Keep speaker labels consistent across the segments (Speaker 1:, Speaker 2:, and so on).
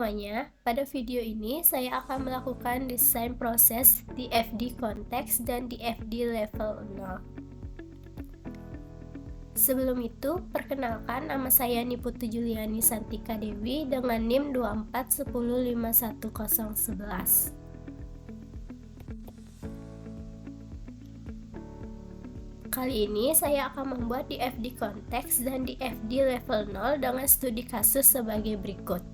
Speaker 1: Semuanya, pada video ini saya akan melakukan desain proses DFD konteks dan DFD level 0. Sebelum itu, perkenalkan, nama saya Niputu Juliani Santika Dewi dengan NIM 241051011. Kali ini saya akan membuat DFD konteks dan DFD level 0 dengan studi kasus sebagai berikut.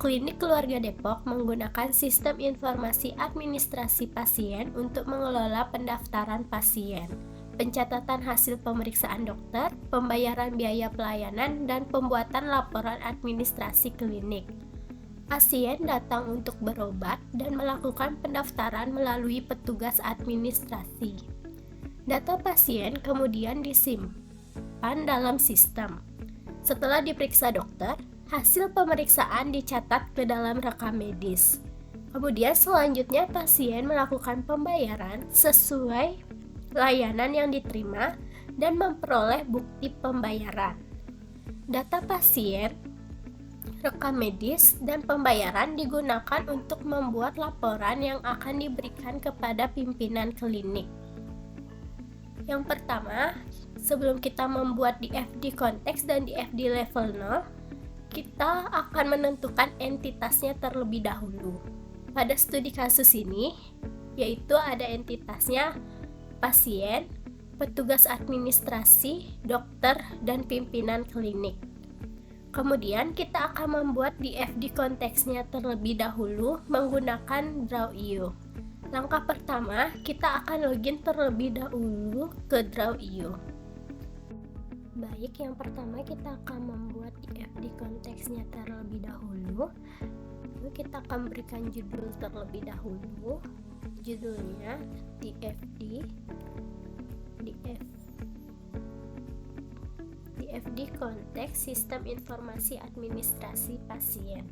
Speaker 1: Klinik Keluarga Depok menggunakan sistem informasi administrasi pasien untuk mengelola pendaftaran pasien, pencatatan hasil pemeriksaan dokter, pembayaran biaya pelayanan, dan pembuatan laporan administrasi klinik. Pasien datang untuk berobat dan melakukan pendaftaran melalui petugas administrasi. Data pasien kemudian disimpan dalam sistem. Setelah diperiksa dokter, hasil pemeriksaan dicatat ke dalam rekam medis. Kemudian selanjutnya pasien melakukan pembayaran sesuai layanan yang diterima dan memperoleh bukti pembayaran. Data pasien, rekam medis, dan pembayaran digunakan untuk membuat laporan yang akan diberikan kepada pimpinan klinik. Yang pertama, sebelum kita membuat DFD konteks dan DFD level 0, kita akan menentukan entitasnya terlebih dahulu. Pada studi kasus ini, yaitu ada entitasnya pasien, petugas administrasi, dokter, dan pimpinan klinik. Kemudian kita akan membuat DFD konteksnya terlebih dahulu menggunakan Draw.io. Langkah pertama, kita akan login terlebih dahulu ke Draw.io. Baik, yang pertama kita akan membuat DFD konteksnya terlebih dahulu. Lalu kita akan berikan judul terlebih dahulu. Judulnya DFD konteks sistem informasi administrasi pasien.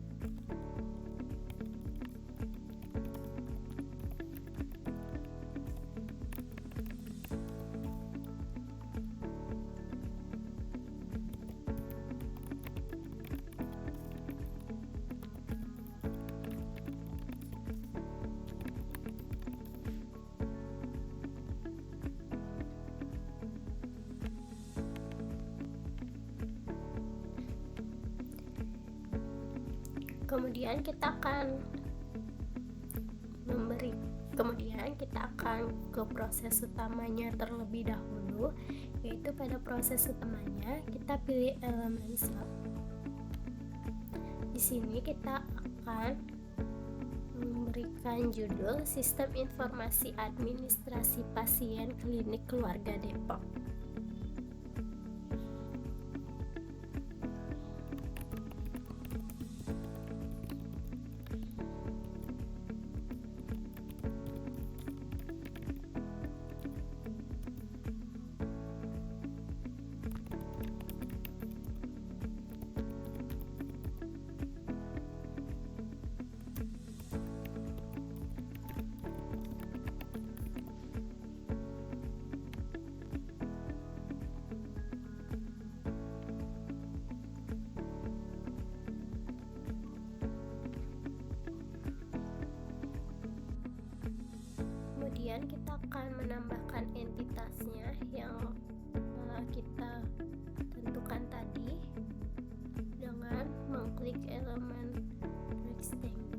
Speaker 1: Kemudian kita akan ke proses utamanya terlebih dahulu, yaitu pada proses utamanya kita pilih elemen sub. Di sini kita akan memberikan judul Sistem Informasi Administrasi Pasien Klinik Keluarga Depok. Kemudian kita akan menambahkan entitasnya yang kita tentukan tadi dengan mengklik elemen rectangle.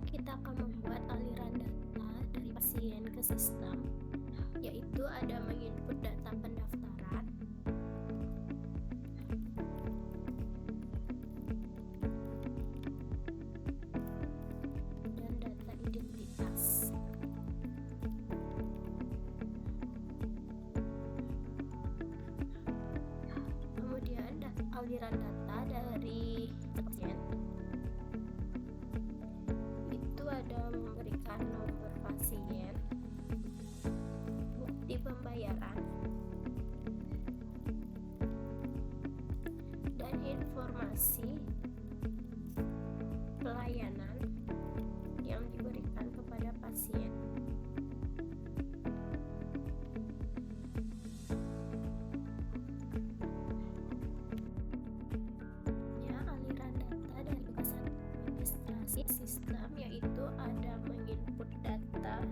Speaker 1: Kita akan membuat aliran data dari pasien ke sistem, yaitu ada menginput data pendaftaran, dan data identitas. aliran data dari pasien itu ada memberikan nomor pasien, bukti pembayaran, dan informasi pelayanan yang diberikan kepada pasien. Aliran data dari tugas administrasi sistem yaitu ada menginput data,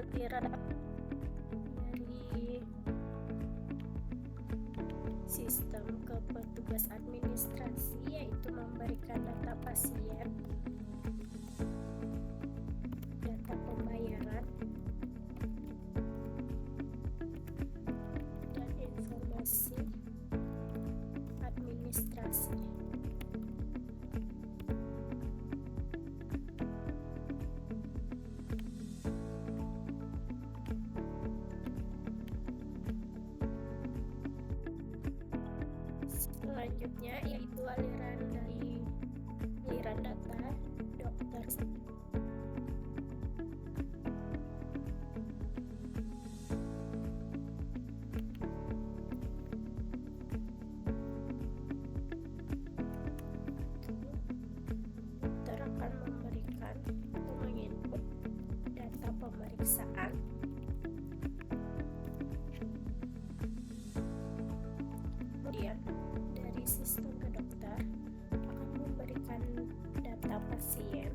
Speaker 1: aliran dari sistem ke petugas administrasi yaitu memberikan data pasien, data pembayaran, dan informasi administrasi. Selanjutnya yaitu aliran data dokter. Dokter akan memberikan atau menginput data pemeriksaan, kemudian dari sistem ke dokter akan memberikan data pasien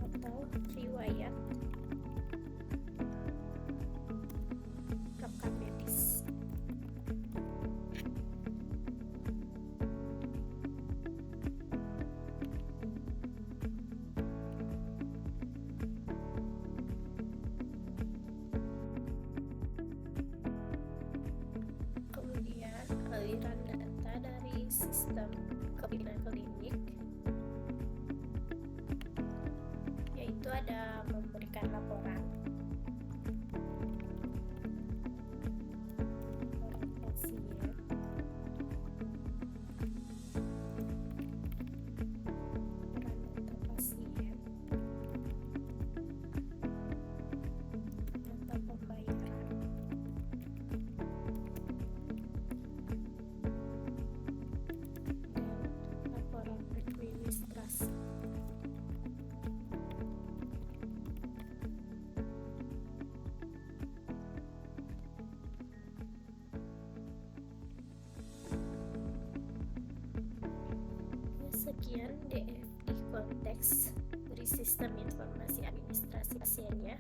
Speaker 1: atau riwayat rekam medis. Aliran data dari sistem kebinan klinik yaitu ada memberikan laporan pasien, laporan data pasien, data pembayaran, administrasi. Sekian DFD konteks dari sistem informasi administrasi pasiennya.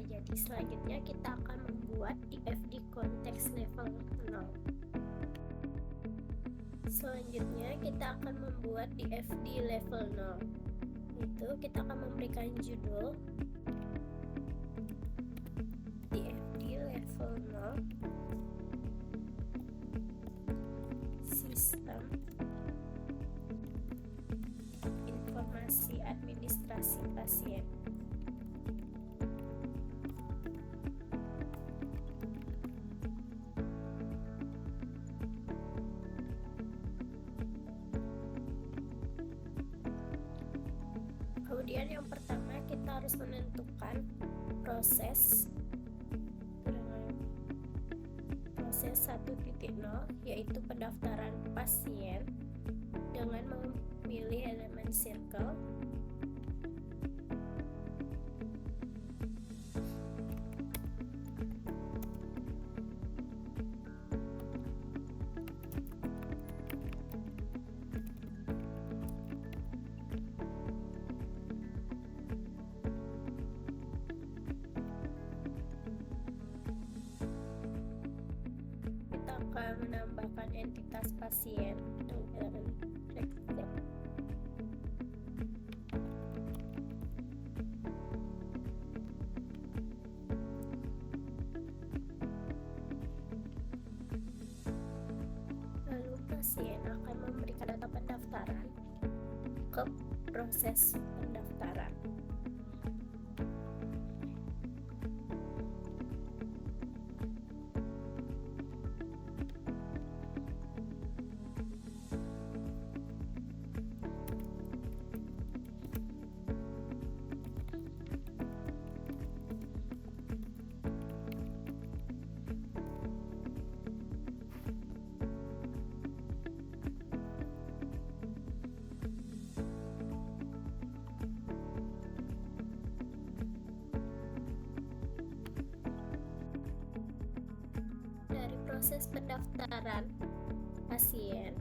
Speaker 1: Jadi selanjutnya kita akan membuat DFD konteks level 0. Selanjutnya kita akan membuat DFD level 0. Itu kita akan memberikan judul DFD level 0 sistem informasi administrasi pasien. Kemudian yang pertama kita harus menentukan proses 1.0 yaitu pendaftaran pasien dengan memilih elemen circle. menambahkan entitas pasien dan elemen record. Lalu pasien akan memberikan data pendaftaran ke proses pendaftaran. Proses pendaftaran pasien,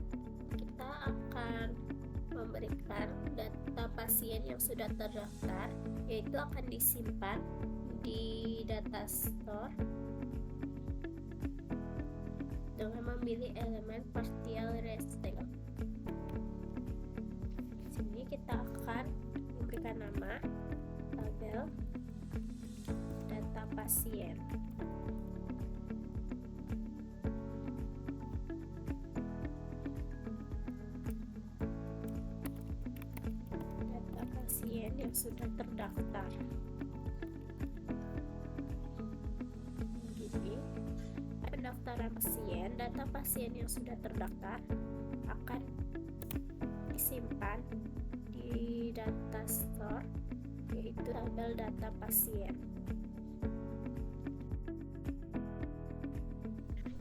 Speaker 1: kita akan memberikan data pasien yang sudah terdaftar, yaitu akan disimpan di data store dengan memilih elemen partial resting. Di sini kita akan memberikan nama, label, data pasien. Yang sudah terdaftar. Jadi, pendaftaran pasien, data pasien yang sudah terdaftar akan disimpan di data store, yaitu label data pasien.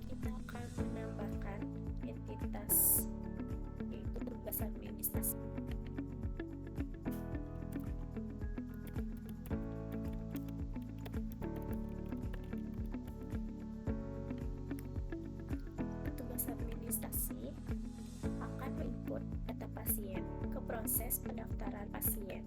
Speaker 1: Kita akan menambahkan entitas, yaitu tugas administrasi. Administrasi akan menginput data pasien ke proses pendaftaran pasien.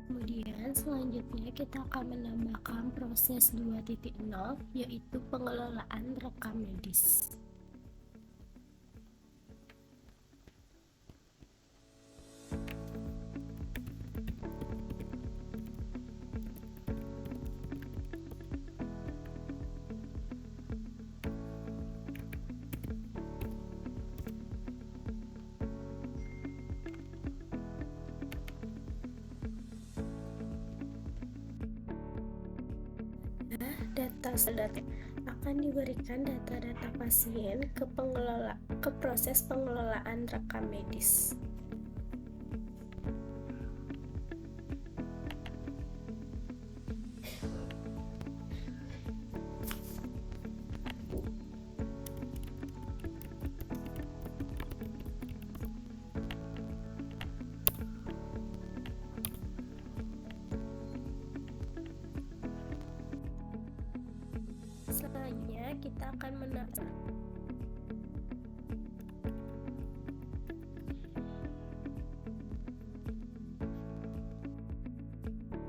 Speaker 1: Kemudian selanjutnya kita akan menambahkan proses 2.0, yaitu pengelolaan rekam medis. Data akan diberikan data-data pasien ke proses pengelolaan rekam medis. Selanjutnya kita akan menata.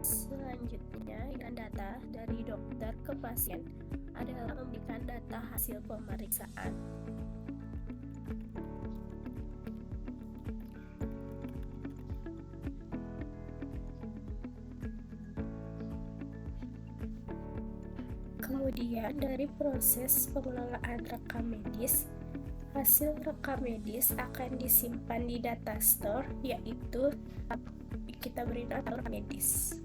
Speaker 1: Selanjutnya, dengan data dari dokter ke pasien adalah memberikan data hasil pemeriksaan. Kemudian dari proses pengelolaan rekam medis, hasil rekam medis akan disimpan di data store, yaitu kita beri nama rekam medis.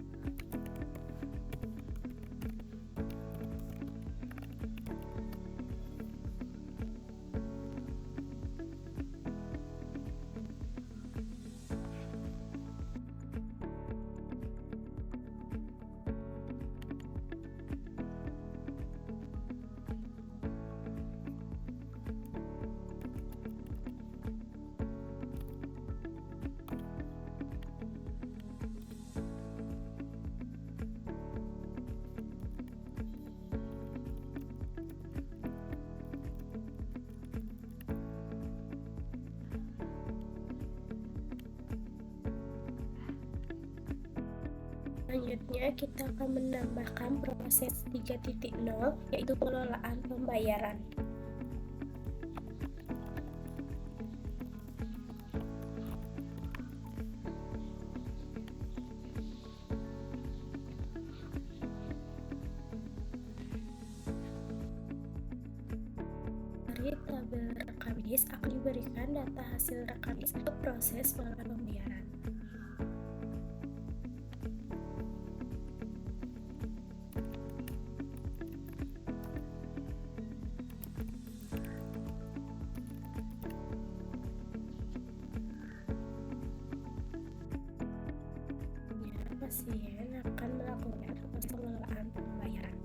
Speaker 1: Selanjutnya kita akan menambahkan proses 3.0 yaitu pengelolaan pembayaran. Dari tabel rekam medis akan diberikan data hasil rekam medis untuk proses pengelolaan pembayaran. Pasien akan melakukan proses pengelolaan pembayaran.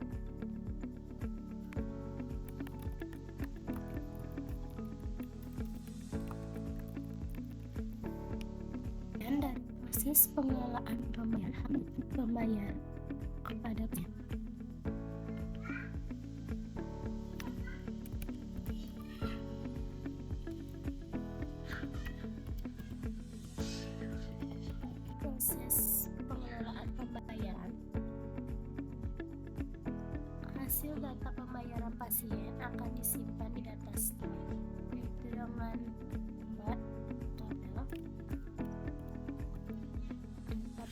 Speaker 1: Dan dari proses pengelolaan pembayaran kepada proses pengelolaan pembayaran, hasil data pembayaran pasien akan disimpan di data store, yaitu dengan membuat tabel data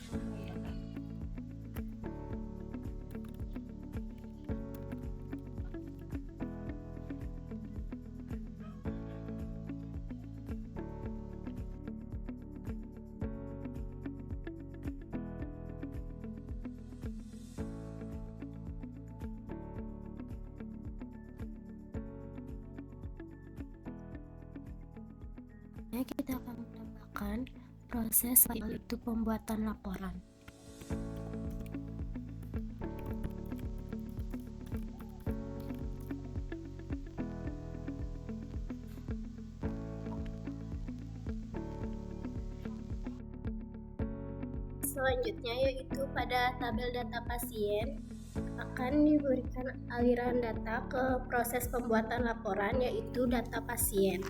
Speaker 1: pembayaran. Kita akan menambahkan proses yaitu pembuatan laporan. Selanjutnya yaitu pada tabel data pasien akan diberikan aliran data ke proses pembuatan laporan yaitu data pasien.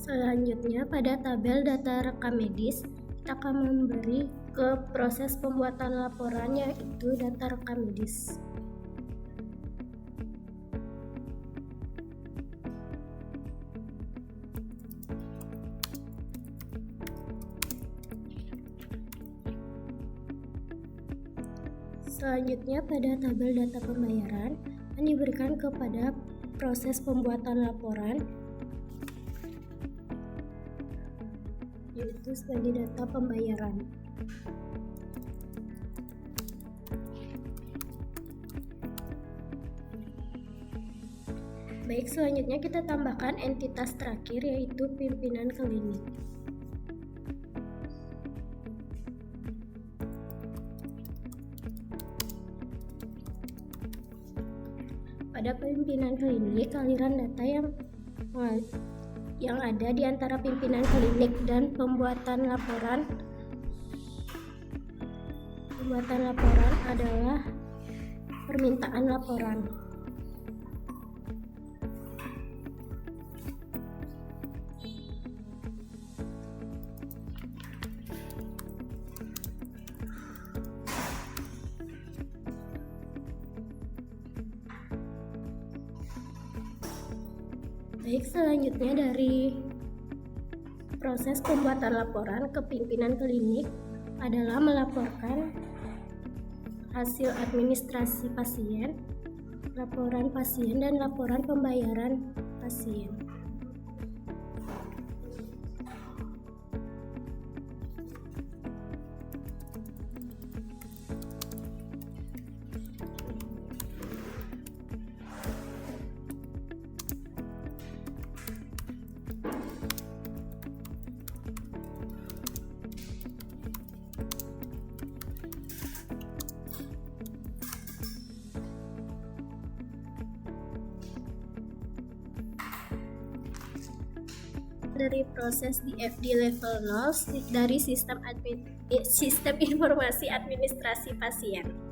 Speaker 1: Selanjutnya pada tabel data rekam medis kita akan memberi ke proses pembuatan laporan yaitu data rekam medis. Selanjutnya pada tabel data pembayaran akan diberikan kepada proses pembuatan laporan yaitu sebagai data pembayaran. Baik, selanjutnya kita tambahkan entitas terakhir yaitu pimpinan klinik. Pada pimpinan klinik, aliran data yang ada di antara pimpinan klinik dan pembuatan laporan adalah permintaan laporan. Baik, selanjutnya dari proses pembuatan laporan ke pimpinan klinik adalah melaporkan hasil administrasi pasien, laporan pasien, dan laporan pembayaran pasien. dari proses di FD level 0 dari sistem informasi administrasi pasien.